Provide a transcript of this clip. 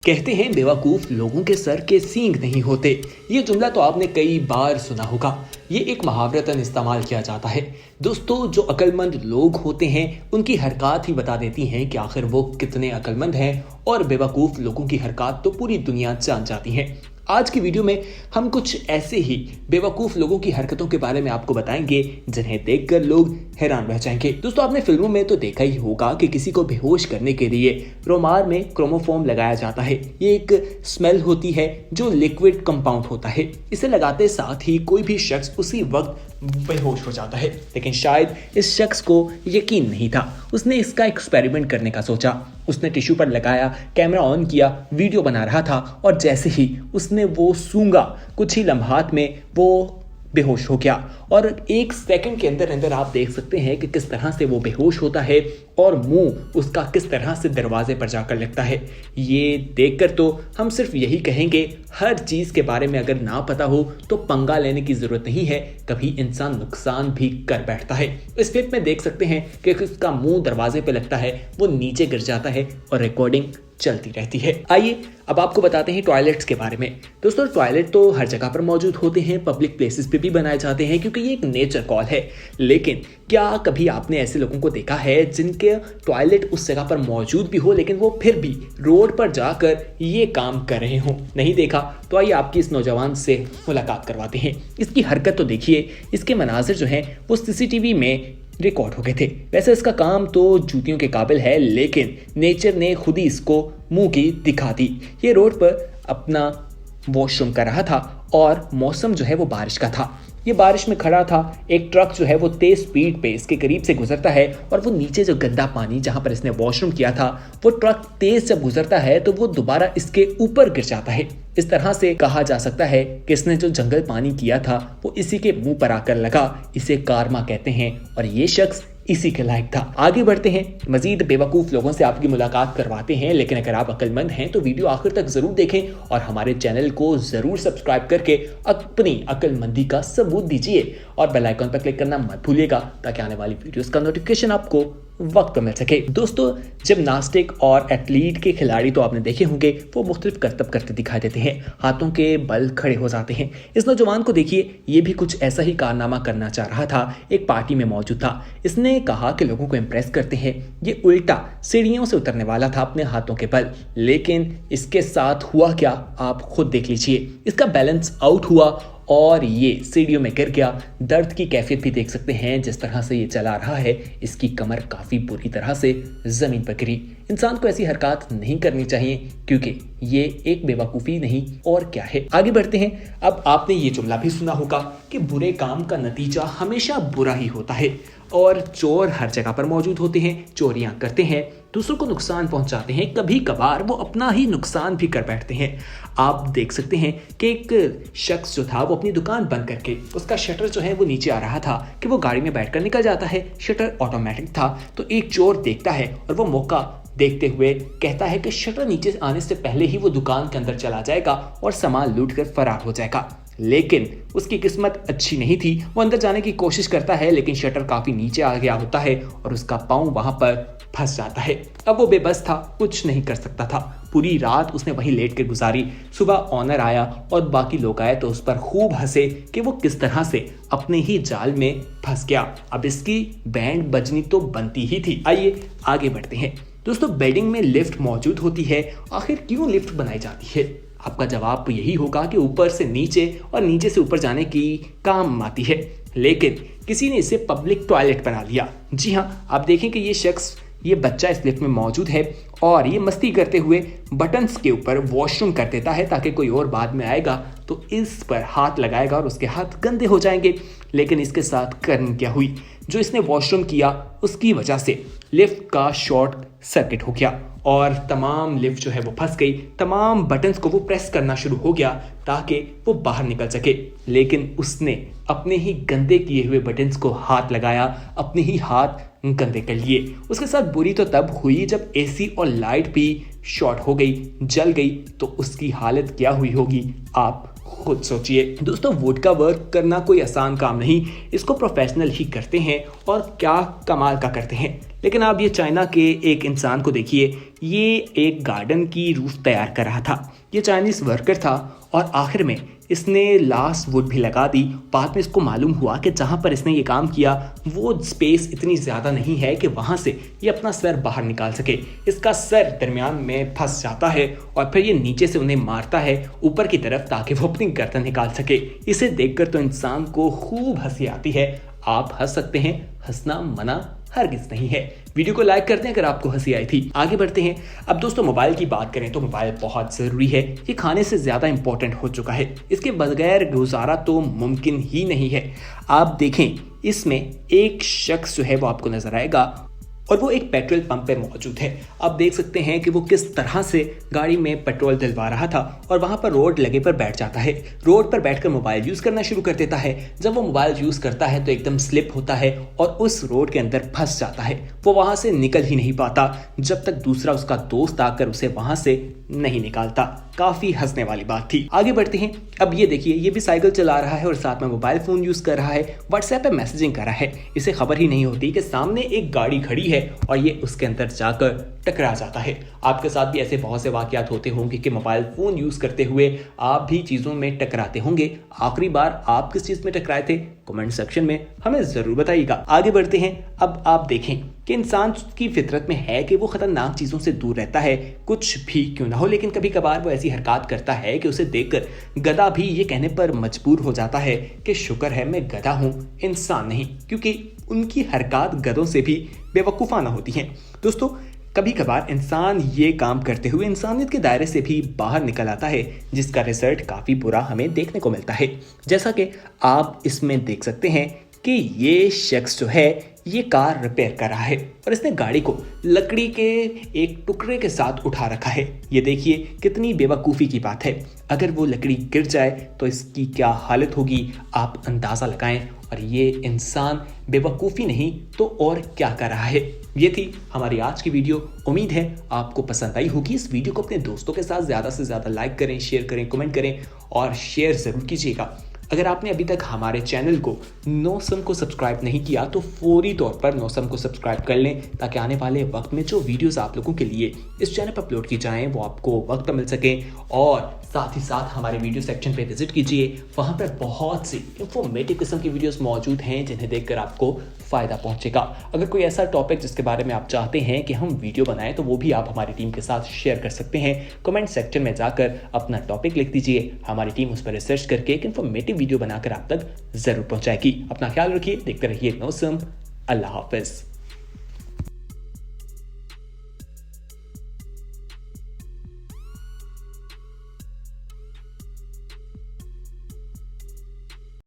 कहते हैं बेवकूफ लोगों के सर के सींग नहीं होते। ये जुमला तो आपने कई बार सुना होगा। ये एक मुहावरतन इस्तेमाल किया जाता है। दोस्तों, जो अक्लमंद लोग होते हैं उनकी हरकत ही बता देती हैं कि आखिर वो कितने अक्लमंद हैं, और बेवकूफ लोगों की हरकत तो पूरी दुनिया जान जाती है। आज की वीडियो में हम कुछ ऐसे ही बेवकूफ लोगों की हरकतों के बारे में आपको बताएंगे जिन्हें देखकर लोग हैरान रह जाएंगे। दोस्तों, आपने फिल्मों में तो देखा ही होगा कि किसी को बेहोश करने के लिए रुमाल में क्रोमोफोम लगाया जाता है। ये एक स्मेल होती है जो लिक्विड कंपाउंड होता है। इसे लगाते साथ ही कोई भी शख्स उसी वक्त बेहोश हो जाता है, लेकिन शायद इस शख्स को यकीन नहीं था। उसने इसका एक्सपेरिमेंट करने का सोचा। उसने टिश्यू पर लगाया, कैमरा ऑन किया, वीडियो बना रहा था, और जैसे ही उसने वो सूंघा कुछ ही लम्हात में वो बेहोश हो गया। और एक सेकंड के अंदर अंदर आप देख सकते हैं कि किस तरह से वो बेहोश होता है और मुंह उसका किस तरह से दरवाजे पर जाकर लगता है। ये देखकर तो हम सिर्फ यही कहेंगे, हर चीज़ के बारे में अगर ना पता हो तो पंगा लेने की ज़रूरत नहीं है, कभी इंसान नुकसान भी कर बैठता है। इस क्लिप में देख सकते हैं कि उसका मुंह दरवाजे पर लगता है, वो नीचे गिर जाता है और रिकॉर्डिंग चलती रहती है। आइए अब आपको बताते हैं टॉयलेट्स के बारे में। दोस्तों, टॉयलेट तो हर जगह पर मौजूद होते हैं, पब्लिक प्लेसेस पे भी बनाए जाते हैं क्योंकि ये एक नेचर कॉल है। लेकिन क्या कभी आपने ऐसे लोगों को देखा है जिनके टॉयलेट उस जगह पर मौजूद भी हो लेकिन वो फिर भी रोड पर जाकर ये काम कर रहे हों? नहीं देखा? तो आइए आपकी इस नौजवान से मुलाकात करवाते हैं। इसकी हरकत तो देखिए, इसके मनाजिर जो हैं वो सीसीटीवी में रिकॉर्ड हो गए थे। वैसे इसका काम तो जूतियों के काबिल है, लेकिन नेचर ने खुद ही इसको मुंह की दिखा दी। ये रोड पर अपना वॉशरूम कर रहा था और मौसम जो है वो बारिश का था। ये बारिश में खड़ा था। एक ट्रक जो है वो तेज स्पीड पे इसके करीब से गुजरता है और वो नीचे जो गंदा पानी जहां पर इसने वॉशरूम किया था, वो ट्रक तेज जब गुजरता है तो वो दोबारा इसके ऊपर गिर जाता है। इस तरह से कहा जा सकता है कि इसने जो जंगल पानी किया था वो इसी के मुंह पर आकर लगा। इसे कारमा कहते हैं और ये शख्स इसी के लायक था। आगे बढ़ते हैं, मजीद बेवकूफ लोगों से आपकी मुलाकात करवाते हैं। लेकिन अगर आप अक्लमंद हैं तो वीडियो आखिर तक जरूर देखें और हमारे चैनल को जरूर सब्सक्राइब करके अपनी अक्लमंदी का सबूत दीजिए और बेल आइकन पर क्लिक करना मत भूलिएगा ताकि आने वाली वीडियोस का नोटिफिकेशन आपको वक्त पर मिल सके। दोस्तों, जिम्नास्टिक और एथलीट के खिलाड़ी तो आपने देखे होंगे, वो मुख्तलिफ करतब करते दिखाई देते हैं, हाथों के बल खड़े हो जाते हैं। इस नौजवान को देखिए, ये भी कुछ ऐसा ही कारनामा करना चाह रहा था। एक पार्टी में मौजूद था। इसने कहा कि लोगों को इम्प्रेस करते हैं। ये उल्टा सीढ़ियों से उतरने वाला था अपने हाथों के बल, लेकिन इसके साथ हुआ क्या आप खुद देख लीजिए। इसका बैलेंस आउट हुआ और ये सीढ़ियों में गिर गया। दर्द की कैफियत भी देख सकते हैं जिस तरह से ये चला रहा है। इसकी कमर काफ़ी बुरी तरह से ज़मीन पर गिरी। इंसान को ऐसी हरकत नहीं करनी चाहिए क्योंकि ये एक बेवकूफ़ी नहीं और क्या है। आगे बढ़ते हैं। अब आपने ये जुमला भी सुना होगा कि बुरे काम का नतीजा हमेशा बुरा ही होता है, और चोर हर जगह पर मौजूद होते हैं, चोरियां करते हैं, दूसरों को नुकसान पहुंचाते हैं, कभी कभार वो अपना ही नुकसान भी कर बैठते हैं। आप देख सकते हैं कि एक शख्स जो था वो अपनी दुकान बंद करके उसका शटर जो है वो नीचे आ रहा था कि वो गाड़ी में बैठकर निकल जाता है। शटर ऑटोमेटिक था, तो एक चोर देखता है और वो मौका देखते हुए कहता है कि शटर नीचे आने से पहले ही वो दुकान के अंदर चला जाएगा और सामान लूट कर फरार हो जाएगा। लेकिन उसकी किस्मत अच्छी नहीं थी। वो अंदर जाने की कोशिश करता है लेकिन शटर काफी नीचे आ गया होता है और उसका पांव वहां पर फंस जाता है। अब वो बेबस था, कुछ नहीं कर सकता था। पूरी रात उसने वहीं लेट कर गुजारी। सुबह ऑनर आया और बाकी लोग आए तो उस पर खूब हंसे कि वो किस तरह से अपने ही जाल में फंस गया। अब इसकी बैंड बजनी तो बनती ही थी। आइए आगे बढ़ते हैं। दोस्तों, बिल्डिंग में लिफ्ट मौजूद होती है। आखिर क्यों लिफ्ट बनाई जाती है? आपका जवाब यही होगा कि ऊपर से नीचे और नीचे से ऊपर जाने की काम आती है, लेकिन किसी ने इसे पब्लिक टॉयलेट बना लिया। जी हाँ, आप देखें कि ये बच्चा इस लिफ्ट में मौजूद है और ये मस्ती करते हुए बटन्स के ऊपर वॉशरूम कर देता है ताकि कोई और बाद में आएगा तो इस पर हाथ लगाएगा और उसके हाथ गंदे हो जाएंगे। लेकिन इसके साथ कर्म क्या हुई, जो इसने वॉशरूम किया उसकी वजह से लिफ्ट का शॉर्ट सर्किट हो गया और तमाम लिफ्ट जो है वो फंस गई। तमाम बटन्स को वो प्रेस करना शुरू हो गया ताकि वो बाहर निकल सके, लेकिन उसने अपने ही गंदे किए हुए बटन्स को हाथ लगाया, अपने ही हाथ गंदे कर लिए। उसके साथ बुरी तो तब हुई जब एसी और लाइट भी शॉर्ट हो गई, जल गई, तो उसकी हालत क्या हुई होगी आप खुद सोचिए दोस्तों, वुड का वर्क करना कोई आसान काम नहीं, इसको प्रोफेशनल ही करते हैं और क्या कमाल का करते हैं। लेकिन आप ये चाइना के एक इंसान को देखिए, ये एक गार्डन की रूफ तैयार कर रहा था। ये चाइनीज वर्कर था और आखिर में इसने लास्ट वुड भी लगा दी। बाद में इसको मालूम हुआ कि जहाँ पर इसने ये काम किया वो स्पेस इतनी ज़्यादा नहीं है कि वहाँ से ये अपना सर बाहर निकाल सके। इसका सर दरमियान में फंस जाता है और फिर ये नीचे से उन्हें मारता है ऊपर की तरफ ताकि वो अपनी गर्दन निकाल सके। इसे देखकर तो इंसान को खूब हंसी आती है। आप हंस सकते हैं, हंसना मना हरगिज नहीं है। वीडियो को लाइक करते हैं अगर आपको हंसी आई थी। आगे बढ़ते हैं। अब दोस्तों मोबाइल की बात करें तो मोबाइल बहुत ज़रूरी है। ये खाने से ज़्यादा इंपॉर्टेंट हो चुका है। इसके बगैर गुजारा तो मुमकिन ही नहीं है। आप देखें, इसमें एक शख्स जो है वो आपको नजर आएगा और वो एक पेट्रोल पंप पे मौजूद है। आप देख सकते हैं कि वो किस तरह से गाड़ी में पेट्रोल डलवा रहा था और वहां पर रोड लगे पर बैठ जाता है। रोड पर बैठकर मोबाइल यूज करना शुरू कर देता है। जब वो मोबाइल यूज करता है तो एकदम स्लिप होता है और उस रोड के अंदर फंस जाता है। वो वहां से निकल ही नहीं पाता जब तक दूसरा उसका दोस्त आकर उसे वहां से नहीं निकालता। काफी हंसने वाली बात थी। आगे बढ़ते हैं। अब ये देखिए, ये भी साइकिल चला रहा है और साथ में मोबाइल फोन यूज कर रहा है, व्हाट्सएप पे मैसेजिंग कर रहा है। इसे खबर ही नहीं होती कि सामने एक गाड़ी खड़ी है और ये उसके अंदर जाकर टकरा जाता है। आपके साथ भी ऐसे बहुत से वाकयात होते होंगे कि मोबाइल फोन यूज करते हुए आप भी चीजों में टकराते होंगे। आखिरी बार आप किस चीज में टकराए थे कमेंट सेक्शन में हमें जरूर बताइएगा। आगे बढ़ते हैं। अब आप देखें कि इंसान की फितरत में है कि वो खतरनाक चीजों से दूर रहता है, कुछ भी क्यों ना हो। लेकिन कभी कभार वो ऐसी हरकत करता है कि उसे देखकर गधा भी ये कहने पर मजबूर हो जाता है कि शुक्र है मैं गधा हूं, इंसान नहीं, क्योंकि उनकी हरकत गधों से भी बेवकूफाना होती हैं। दोस्तों कभी कभार इंसान ये काम करते हुए इंसानियत के दायरे से भी बाहर निकल आता है, जिसका रिजल्ट काफी बुरा हमें देखने को मिलता है। जैसा कि आप इसमें देख सकते हैं कि ये शख्स जो है ये कार रिपेयर कर रहा है और इसने गाड़ी को लकड़ी के एक टुकड़े के साथ उठा रखा है। ये देखिए कितनी बेवकूफ़ी की बात है। अगर वो लकड़ी गिर जाए तो इसकी क्या हालत होगी आप अंदाज़ा लगाएं। और ये इंसान बेवकूफ़ी नहीं तो और क्या कर रहा है। ये थी हमारी आज की वीडियो। उम्मीद है आपको पसंद आई होगी। इस वीडियो को अपने दोस्तों के साथ ज़्यादा से ज़्यादा लाइक करें, शेयर करें, कमेंट करें और शेयर ज़रूर कीजिएगा। अगर आपने अभी तक हमारे चैनल को नोसम को सब्सक्राइब नहीं किया तो फौरी तौर पर नोसम को सब्सक्राइब कर लें, ताकि आने वाले वक्त में जो वीडियोस आप लोगों के लिए इस चैनल पर अपलोड की जाएं वो आपको वक्त पर मिल सके। और साथ ही साथ हमारे वीडियो सेक्शन पे विजिट कीजिए, वहाँ पर बहुत सी इंफॉर्मेटिव किस्म की वीडियोस मौजूद हैं जिन्हें देखकर आपको फ़ायदा पहुंचेगा। अगर कोई ऐसा टॉपिक जिसके बारे में आप चाहते हैं कि हम वीडियो बनाएं तो वो भी आप हमारी टीम के साथ शेयर कर सकते हैं। कमेंट सेक्शन में जाकर अपना टॉपिक लिख दीजिए, हमारी टीम उस पर रिसर्च करके एक इंफॉर्मेटिव वीडियो बनाकर आप तक ज़रूर पहुंचाएगी। अपना ख्याल रखिए, देखते रहिए नोसम। अल्लाह हाफिज़।